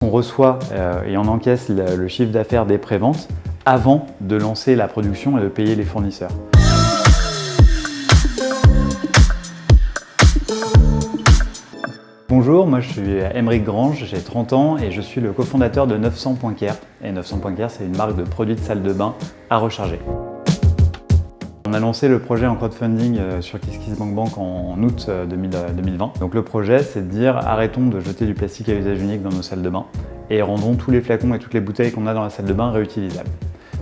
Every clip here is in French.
On reçoit et on encaisse le chiffre d'affaires des préventes avant de lancer la production et de payer les fournisseurs. Bonjour, moi je suis Aymeric Grange, j'ai 30 ans et je suis le cofondateur de 900.care. Et 900.care, c'est une marque de produits de salle de bain à recharger. On a lancé le projet en crowdfunding sur KissKissBankBank en août 2020. Donc le projet, c'est de dire arrêtons de jeter du plastique à usage unique dans nos salles de bain et rendons tous les flacons et toutes les bouteilles qu'on a dans la salle de bain réutilisables.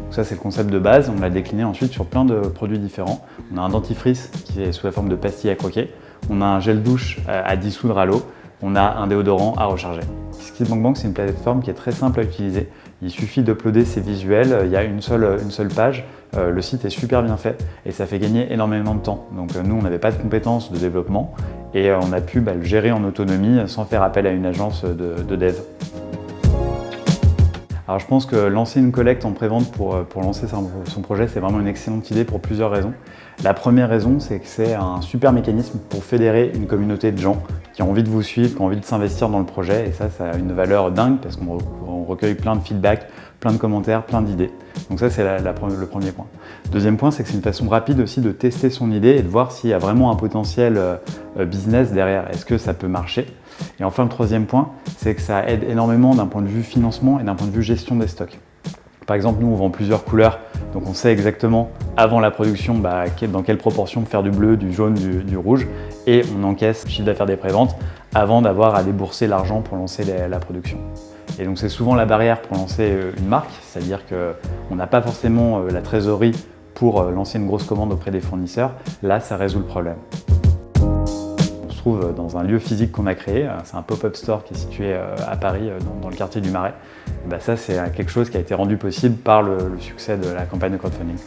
Donc ça, c'est le concept de base. On l'a décliné ensuite sur plein de produits différents. On a un dentifrice qui est sous la forme de pastilles à croquer. On a un gel douche à dissoudre à l'eau. On a un déodorant à recharger. KissKissBankBank, c'est une plateforme qui est très simple à utiliser. Il suffit d'uploader ses visuels, il y a une seule page. Le site est super bien fait et ça fait gagner énormément de temps. Donc nous, on n'avait pas de compétences de développement et on a pu le gérer en autonomie sans faire appel à une agence de dev. Alors je pense que lancer une collecte en prévente pour lancer son projet, c'est vraiment une excellente idée pour plusieurs raisons. La première raison, c'est que c'est un super mécanisme pour fédérer une communauté de gens qui ont envie de vous suivre, qui ont envie de s'investir dans le projet. Et ça a une valeur dingue parce qu'on recueille plein de feedback, plein de commentaires, plein d'idées. Donc ça, c'est le premier point. Deuxième point, c'est que c'est une façon rapide aussi de tester son idée et de voir s'il y a vraiment un potentiel business derrière. Est-ce que ça peut marcher ? Et enfin, le troisième point, c'est que ça aide énormément d'un point de vue financement et d'un point de vue gestion des stocks. Par exemple, nous, on vend plusieurs couleurs, donc on sait exactement, avant la production, dans quelle proportion faire du bleu, du jaune, du rouge, et on encaisse le chiffre d'affaires des préventes avant d'avoir à débourser l'argent pour lancer la production. Et donc c'est souvent la barrière pour lancer une marque, c'est-à-dire qu'on n'a pas forcément la trésorerie pour lancer une grosse commande auprès des fournisseurs. Là, ça résout le problème. On se trouve dans un lieu physique qu'on a créé, c'est un pop-up store qui est situé à Paris, dans le quartier du Marais. Et ça, c'est quelque chose qui a été rendu possible par le succès de la campagne de crowdfunding.